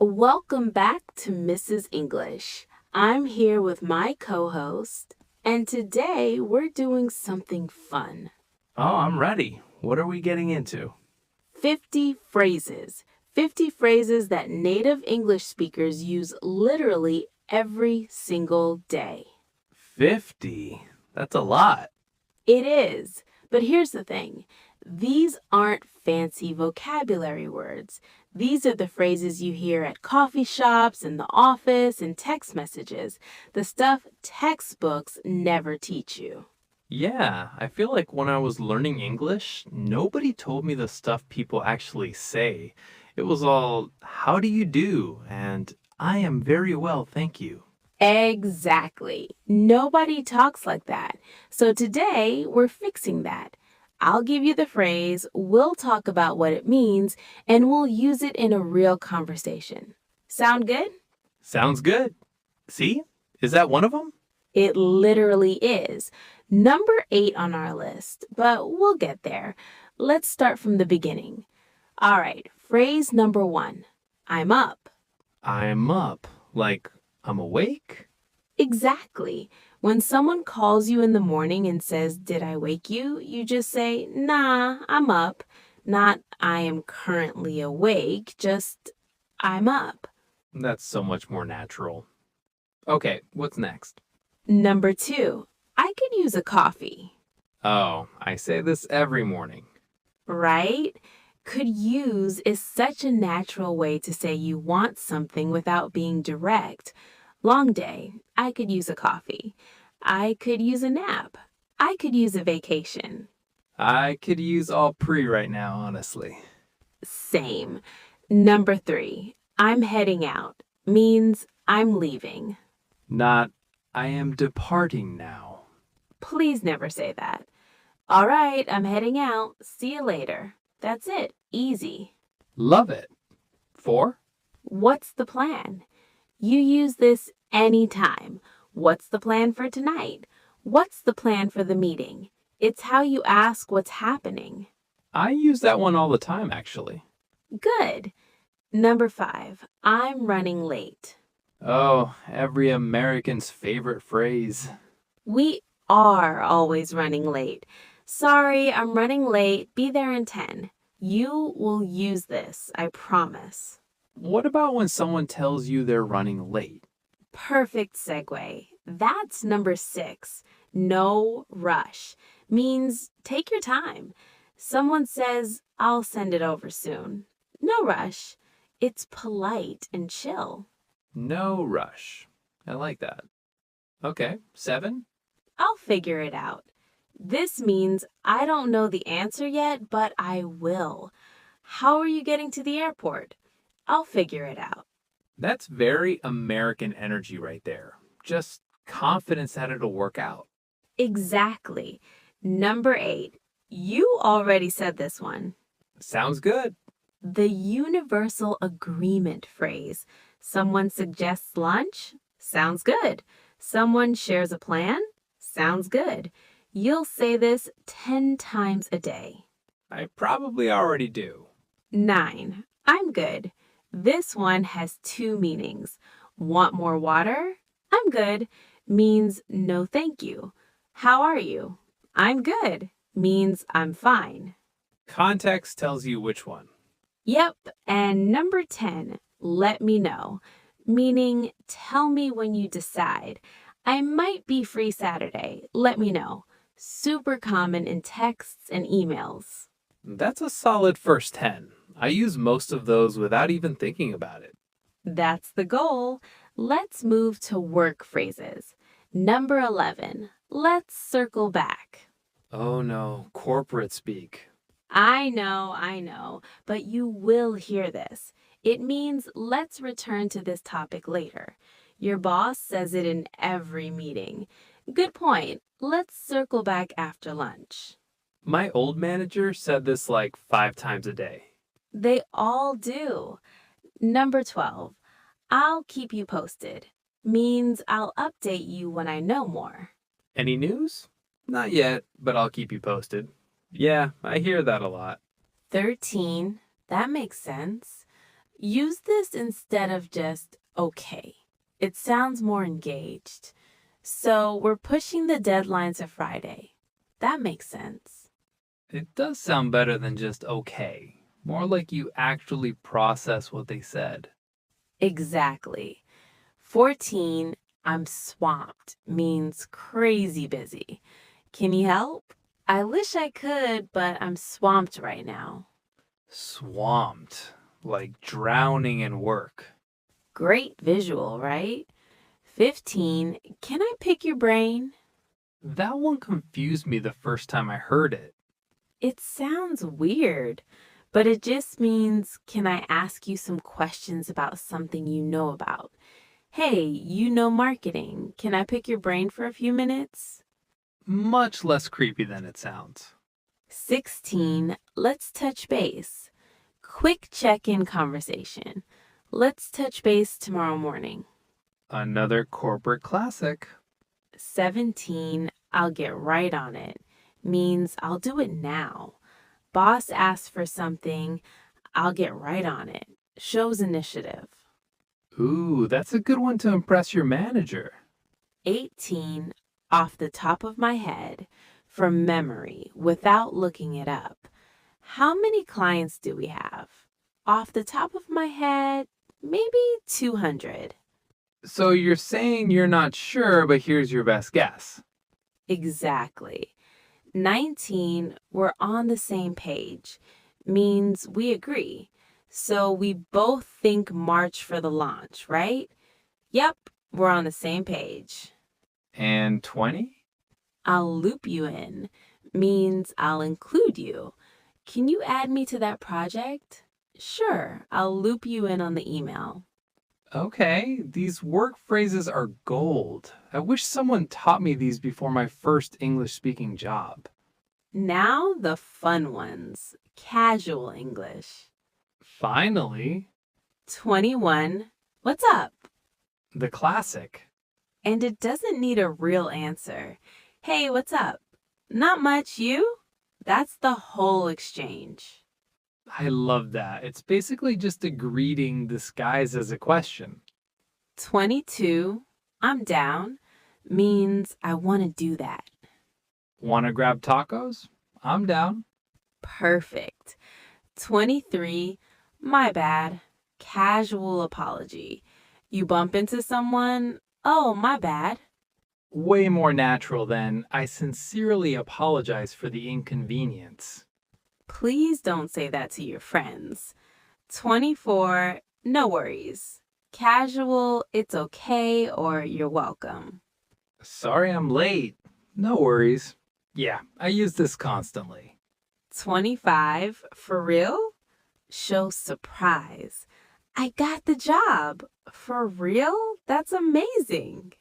Welcome back to Mrs. English. I'm here with my co-host, and today we're doing something fun. Oh, I'm ready. What are we getting into? 50 phrases. 50 phrases that native English speakers use literally every single day. 50? That's a lot. It is. But here's the thing. These aren't fancy vocabulary words. These are the phrases you hear at coffee shops, in the office, in text messages. The stuff textbooks never teach you. Yeah, I feel like when I was learning English, nobody told me the stuff people actually say. It was all, how do you do? And I am very well, thank you. Exactly. Nobody talks like that. So today we're fixing that. I'll give you the phrase, we'll talk about what it means, and we'll use it in a real conversation. Sound good? Sounds good. See? Is that one of them? It literally is. Number 8 on our list, but we'll get there. Let's start from the beginning. All right, phrase number 1. I'm up. I'm up. Like, I'm awake? Exactly. When someone calls you in the morning and says, "Did I wake you?" you just say, "Nah, I'm up." Not, "I am currently awake," just, "I'm up." That's so much more natural. Okay, what's next? Number 2, I could use a coffee. Oh, I say this every morning. Right? Could use is such a natural way to say you want something without being direct. Long day. I could use a coffee. I could use a nap. I could use a vacation. I could use all pre right now, honestly. Same. Number 3, I'm heading out means I'm leaving. Not, I am departing now. Please never say that. All right, I'm heading out. See you later. That's it. Easy. Love it. 4? What's the plan? You use this anytime. What's the plan for tonight? What's the plan for the meeting? It's how you ask what's happening. I use that one all the time, actually. Good. Number 5, I'm running late. Oh, every American's favorite phrase. We are always running late. Sorry, I'm running late. Be there in 10. You will use this, I promise. What about when someone tells you they're running late? Perfect segue. That's number 6. No rush. Means take your time. Someone says, "I'll send it over soon." No rush. It's polite and chill. No rush. I like that. Okay, 7? I'll figure it out. This means I don't know the answer yet, but I will. How are you getting to the airport? I'll figure it out. That's very American energy right there. Just confidence that it'll work out. Exactly. Number 8. You already said this one. Sounds good. The universal agreement phrase. Someone suggests lunch? Sounds good. Someone shares a plan? Sounds good. You'll say this 10 times a day. I probably already do. 9. I'm good. This one has 2 meanings. Want more water? I'm good means no thank you. How are you? I'm good means I'm fine. Context tells you which one. Yep, and number 10, let me know, meaning tell me when you decide. I might be free Saturday. Let me know. Super common in texts and emails. That's a solid first 10. I use most of those without even thinking about it. That's the goal. Let's move to work phrases. Number 11, let's circle back. Oh no, corporate speak. I know, but you will hear this. It means let's return to this topic later. Your boss says it in every meeting. Good point. Let's circle back after lunch. My old manager said this like 5 times a day. They all do. Number 12, I'll keep you posted. Means I'll update you when I know more. Any news? Not yet, but I'll keep you posted. Yeah, I hear that a lot. 13, that makes sense. Use this instead of just okay. It sounds more engaged. So we're pushing the deadline to Friday. That makes sense. It does sound better than just okay. More like you actually process what they said. Exactly. 14, I'm swamped means crazy busy. Can you help? I wish I could, but I'm swamped right now. Swamped, like drowning in work. Great visual, right? 15, can I pick your brain? That one confused me the first time I heard it. It sounds weird, but it just means, can I ask you some questions about something you know about? Hey, you know marketing. Can I pick your brain for a few minutes? Much less creepy than it sounds. 16, let's touch base. Quick check-in conversation. Let's touch base tomorrow morning. Another corporate classic. 17, I'll get right on it. Means I'll do it now. Boss asks for something, I'll get right on it. Shows initiative. Ooh, that's a good one to impress your manager. 18, off the top of my head, from memory, without looking it up. How many clients do we have? Off the top of my head, maybe 200. So you're saying you're not sure, but here's your best guess. Exactly. 19, we're on the same page. Means we agree. So we both think March for the launch, right? Yep, we're on the same page. And 20? I'll loop you in. Means I'll include you. Can you add me to that project? Sure, I'll loop you in on the email. Okay, these work phrases are gold. I wish someone taught me these before my first English speaking job. Now the fun ones. Casual English. Finally, 21. What's up? the classic. And it doesn't need a real answer. Hey, what's up? Not much, you? That's the whole exchange. I love that. It's basically just a greeting disguised as a question. 22. I'm down. Means I want to do that. Want to grab tacos? I'm down. Perfect. 23. My bad. Casual apology. You bump into someone? Oh, my bad. Way more natural than I sincerely apologize for the inconvenience. Please don't say that to your friends. 24. No worries. Casual, it's okay, or you're welcome. Sorry I'm late. No worries. Yeah, I use this constantly. 25. For real? Show surprise. I got the job. For real? That's amazing.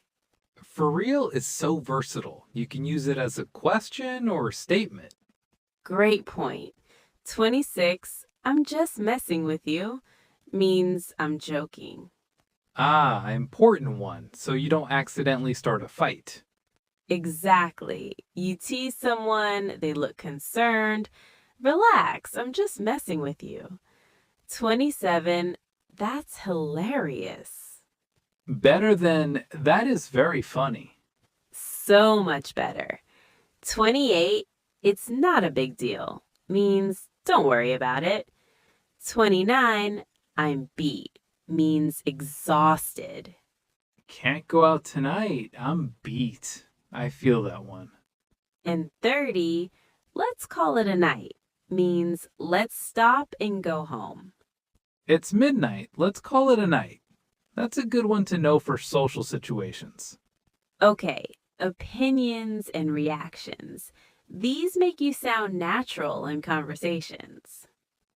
For real is so versatile. You can use it as a question or a statement. Great point. 26. I'm just messing with you. Means I'm joking. Ah, important one, so you don't accidentally start a fight. Exactly. You tease someone, they look concerned. Relax, I'm just messing with you. 27. That's hilarious. Better than that is very funny. So much better. 28. It's not a big deal. Means don't worry about it. 29. I'm beat. Means exhausted. Can't go out tonight. I'm beat. I feel that one. And 30. Let's call it a night. Means let's stop and go home. It's midnight. Let's call it a night. That's a good one to know for social situations. Okay, opinions and reactions. These make you sound natural in conversations.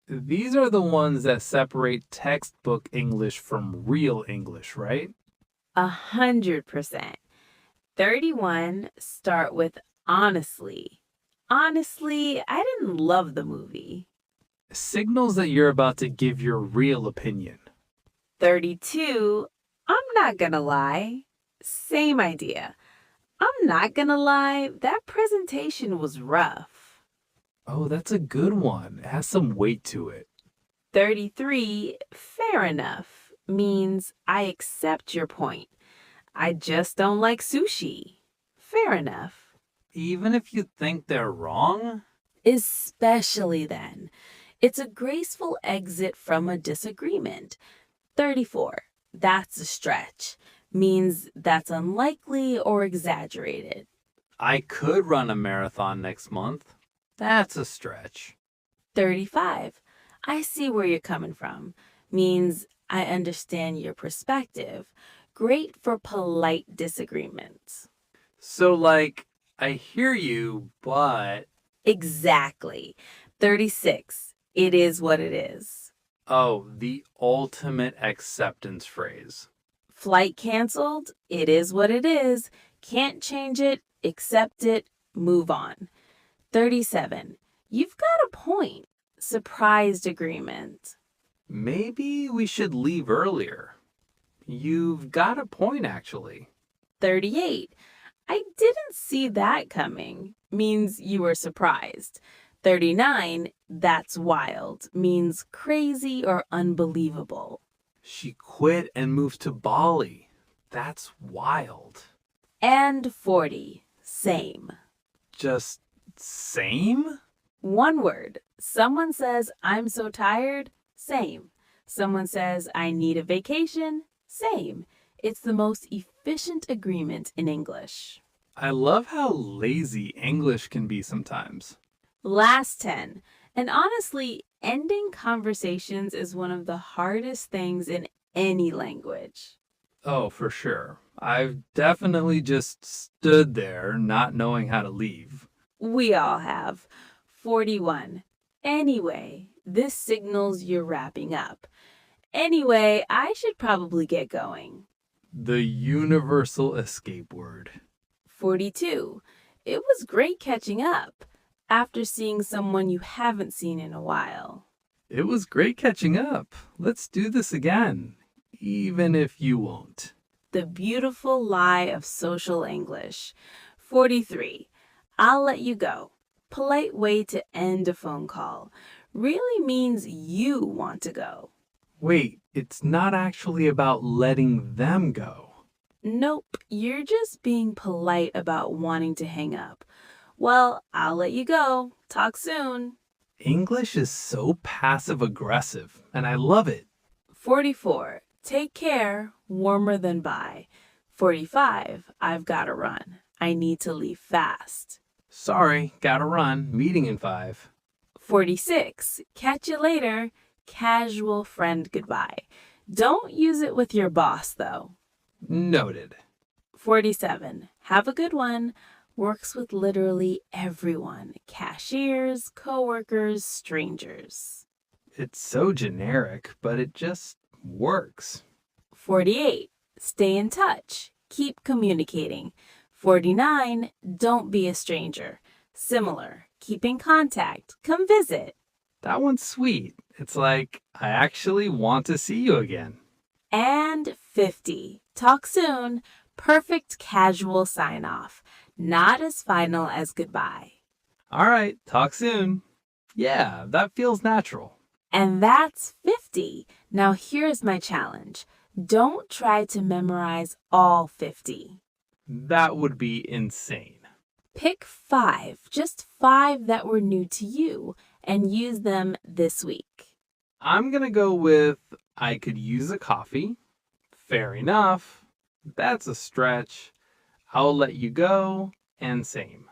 These are the ones that separate textbook English from real English, right? 100%. 31, start with honestly. Honestly, I didn't love the movie. Signals that you're about to give your real opinion. 32, I'm not gonna lie. Same idea. I'm not gonna lie, that presentation was rough. Oh, that's a good one. It has some weight to it. 33, fair enough, means I accept your point. I just don't like sushi. Fair enough. Even if you think they're wrong? Especially then. It's a graceful exit from a disagreement. 34, that's a stretch, means that's unlikely or exaggerated. I could run a marathon next month. That's a stretch. 35, I see where you're coming from, means I understand your perspective. Great for polite disagreements. So, like, I hear you, but... Exactly. 36, it is what it is. Oh, the ultimate acceptance phrase. Flight canceled, it is what it is. Can't change it, accept it, move on. 37, you've got a point. Surprised agreement. Maybe we should leave earlier. You've got a point, actually. 38, I didn't see that coming, means you were surprised. 39, that's wild, means crazy or unbelievable. She quit and moved to Bali. That's wild. And 40, same. Just same? One word. Someone says, I'm so tired, same. Someone says, I need a vacation, same. It's the most efficient agreement in English. I love how lazy English can be sometimes. Last 10. And honestly, ending conversations is one of the hardest things in any language. Oh, for sure. I've definitely just stood there not knowing how to leave. We all have. 41. Anyway, this signals you're wrapping up. Anyway, I should probably get going. The universal escape word. 42. It was great catching up after seeing someone you haven't seen in a while. It was great catching up. Let's do this again, even if you won't. The beautiful lie of social English. 43. I'll let you go. Polite way to end a phone call. Really means you want to go. Wait, it's not actually about letting them go. Nope, you're just being polite about wanting to hang up. Well, I'll let you go. Talk soon. English is so passive aggressive, and I love it. 44. Take care. Warmer than bye. 45. I've got to run. I need to leave fast. Sorry, gotta run. Meeting in 5. 46. Catch you later. Casual friend goodbye. Don't use it with your boss, though. Noted. 47. Have a good one. Works with literally everyone. Cashiers, coworkers, strangers. It's so generic, but it just works. 48. Stay in touch. Keep communicating. 49. Don't be a stranger. Similar. Keep in contact. Come visit. That one's sweet. It's like, I actually want to see you again. And 50. Talk soon. Perfect casual sign off. Not as final as goodbye. All right, talk soon. Yeah, that feels natural. And that's 50. Now here's my challenge. Don't try to memorize all 50. That would be insane. Pick 5, just 5 that were new to you, and use them this week. I'm gonna go with I could use a coffee. Fair enough. That's a stretch. I'll let you go, and same.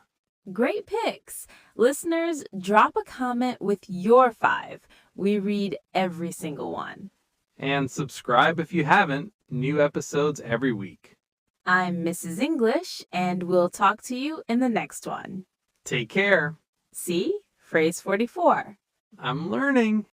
Great picks. Listeners, drop a comment with your 5. We read every single one. And subscribe if you haven't. New episodes every week. I'm Mrs. English, and we'll talk to you in the next one. Take care. See? Phrase 44. I'm learning.